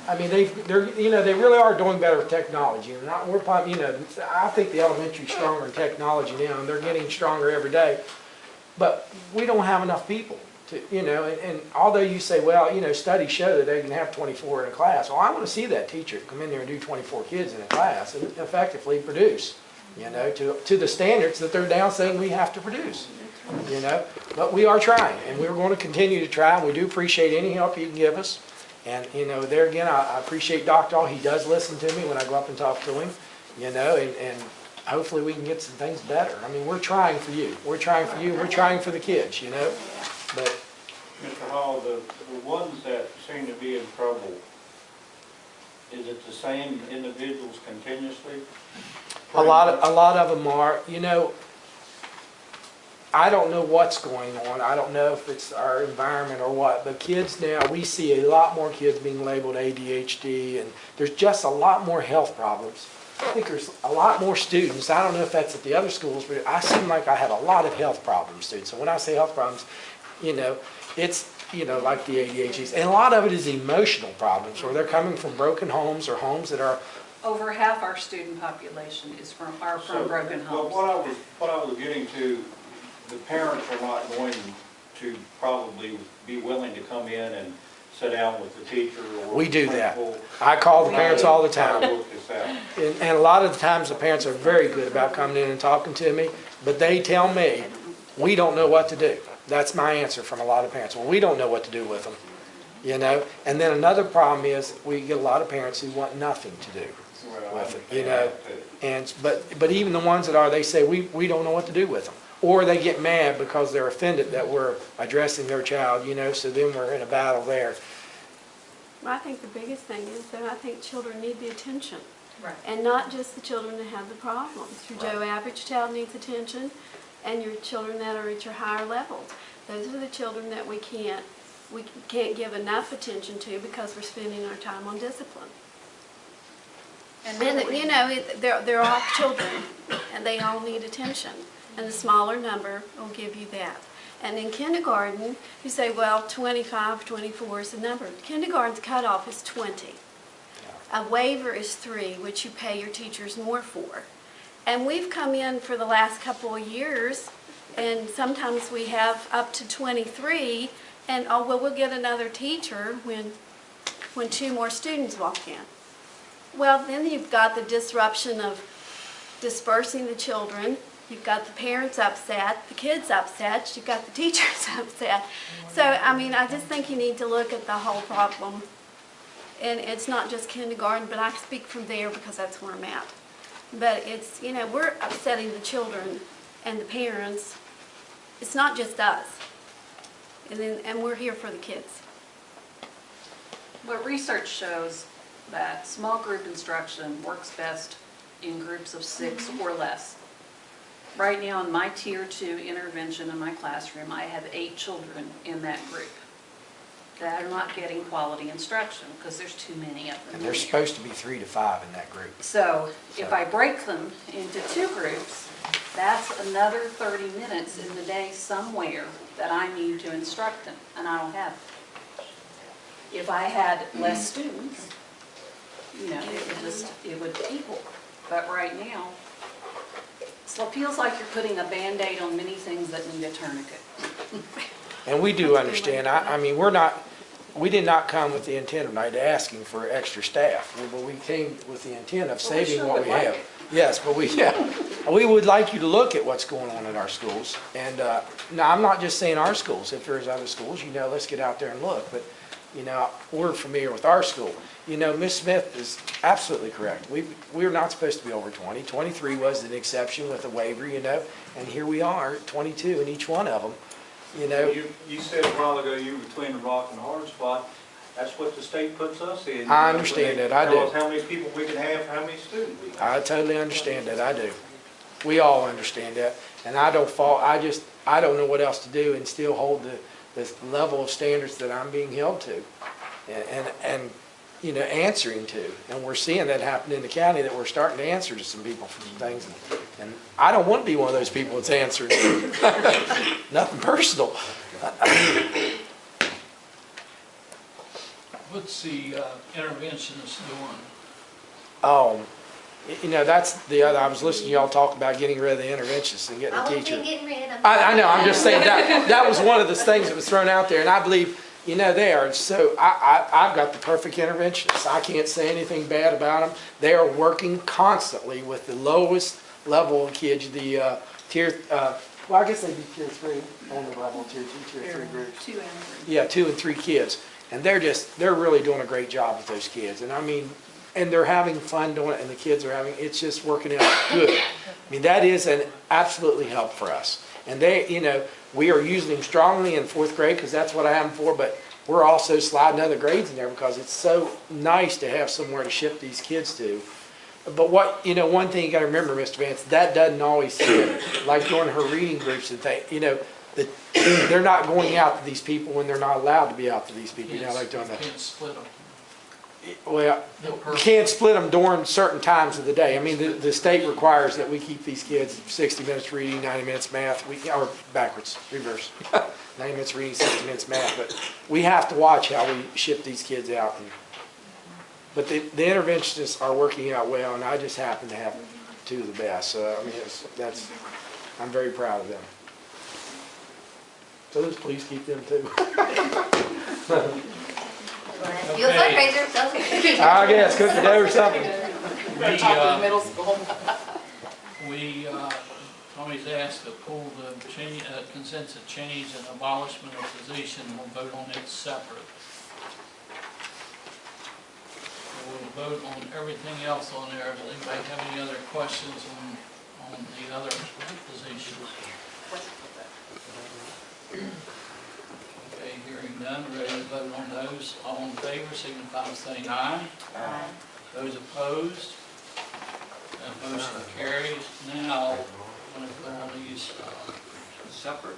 I mean, they're, you know, they really are doing better with technology. And we're probably, you know, I think the elementary's stronger in technology now, and they're getting stronger every day. But we don't have enough people to, you know, and although you say, well, you know, studies show that they can have 24 in a class. Well, I want to see that teacher come in there and do 24 kids in a class and effectively produce, you know, to the standards that they're now saying we have to produce, you know. But we are trying, and we're going to continue to try, and we do appreciate any help you can give us. And, you know, there again, I appreciate Dr. All. He does listen to me when I go up and talk to him, you know, and hopefully we can get some things better. I mean, we're trying for you. We're trying for you. We're trying for the kids, you know. But Mr. Hall, the ones that seem to be in trouble, is it the same individuals continuously? a lot of them are, you know, I don't know what's going on. I don't know if it's our environment or what, but kids now, we see a lot more kids being labeled ADHD, and there's just a lot more health problems. I think there's a lot more students. I don't know if that's at the other schools, but I seem like I have a lot of health problems, students. So when I say health problems, you know, it's, you know, like the ADHDs. And a lot of it is emotional problems, where they're coming from broken homes or homes that are... Over half our student population are from broken homes. Well, what I was getting to, the parents are not going to probably be willing to come in and sit down with the teacher or We do the that. principal. I call the parents all the time. Try to work this out. And a lot of the times the parents are very good about coming in and talking to me, but they tell me, we don't know what to do. That's my answer from a lot of parents. Well, we don't know what to do with them, you know? And then another problem is we get a lot of parents who want nothing to do with it, you know? And, but even the ones that are, they say, we don't know what to do with them. Or they get mad because they're offended that we're addressing their child, you know, so then we're in a battle there. Well, I think the biggest thing is that I think children need the attention. Right. And not just the children that have the problems. Your Joe average child needs attention, and your children that are at your higher levels. Those are the children that we can't give enough attention to because we're spending our time on discipline. And you know, they're all children, and they all need attention. And the smaller number will give you that. And in kindergarten, you say, well, 25, 24 is the number. Kindergarten's cutoff is 20. A waiver is 3, which you pay your teachers more for. And we've come in for the last couple of years, and sometimes we have up to 23, and oh, well, we'll get another teacher when 2 more students walk in. Well, then you've got the disruption of dispersing the children. You've got the parents upset, the kids upset, you've got the teachers upset. So, I mean, I just think you need to look at the whole problem. And it's not just kindergarten, but I speak from there because that's where I'm at. But it's, you know, we're upsetting the children and the parents. It's not just us. And we're here for the kids. But research shows that small group instruction works best in groups of 6 or less. Right now in my Tier 2 intervention in my classroom, I have 8 children in that group that are not getting quality instruction because there's too many of them. And there's supposed to be 3 to 5 in that group. So if I break them into 2 groups, that's another 30 minutes in the day somewhere that I need to instruct them, and I don't have it. If I had less students, you know, it would equal. But right now, so it feels like you're putting a Band-Aid on many things that need a tourniquet. And we do understand. I mean, we did not come with the intent of tonight asking for extra staff. But we came with the intent of saving what we have. Yes, but we would like you to look at what's going on in our schools. And now, I'm not just saying our schools. If there's other schools, you know, let's get out there and look. But, you know, we're familiar with our school. You know, Ms. Smith is absolutely correct. We're not supposed to be over 20. 23 was an exception with a waiver, you know, and here we are, 22 in each one of them, you know. You said a while ago you were between a rock and a hard spot. That's what the state puts us in. I understand that, I do. Tell us how many people we can have, how many students we can have. I totally understand that, I do. We all understand that, and I don't know what else to do and still hold the level of standards that I'm being held to, and you know, answering to. And we're seeing that happen in the county, that we're starting to answer to some people for some things. And I don't want to be one of those people that's answering. Nothing personal. What's the interventionist doing? That's the other, I was listening to y'all talk about getting rid of the interventionists and getting a I wasn't teacher. getting rid of. I know, I'm just saying that was one of the things that was thrown out there, and I believe, they are, so I've got the perfect interventionists. I can't say anything bad about them. They are working constantly with the lowest level of kids, the tier, well, I guess they'd be tier 3, only level tier 2, tier 3 groups. 2 and 3. Yeah, 2 and 3 kids, and they're really doing a great job with those kids, and I mean, and they're having fun doing it, and the kids are having, it's just working out good. I mean, that is an absolutely help for us. And they, we are using them strongly in 4th grade, because that's what I have them for, but we're also sliding other grades in there, because it's so nice to have somewhere to ship these kids to. But one thing you gotta remember, Mr. Vance, that doesn't always fit. Like during her reading groups and things, they're not going out to these people when they're not allowed to be out to these people, like doing that. Can't split them. Well, you can't split them during certain times of the day. I mean, the state requires that we keep these kids 60 minutes reading, 90 minutes math, or backwards, reverse. 90 minutes reading, 60 minutes math, but we have to watch how we ship these kids out. But the interventionists are working out well, and I just happen to have 2 of the best. So, I mean, I'm very proud of them. So just please keep them too. Feels like razor, doesn't it? I guess, cookie dough or something. Middle school. Tommy's asked to pull the consensus change and abolishment of position, and we'll vote on it separate. We'll vote on everything else on there. Does anybody have any other questions on the other positions? Okay, hearing none, ready to vote on those. All in favor, signify by saying aye. Aye. Those opposed? That motion carries. Now, I'm going to go on these separate.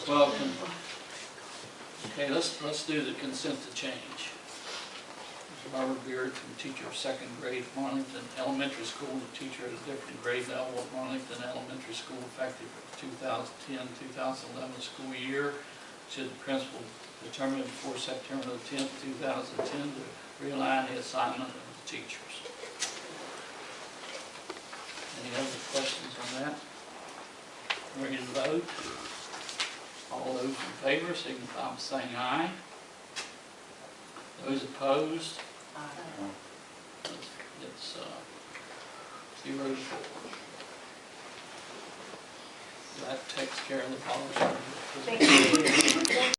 Well, okay, let's do the consent to change. Barbara Beard from teacher of 2nd grade, Marlington Elementary School, the teacher at a different grade level at Marlington Elementary School, effective for the 2010-2011 school year. Should the principal determine before September the 10th, 2010 to realign the assignment of the teachers. Any other questions on that? Ready to vote? All those in favor signify by saying aye. Those opposed? It's 0-4. That takes care of the policy. Thank you.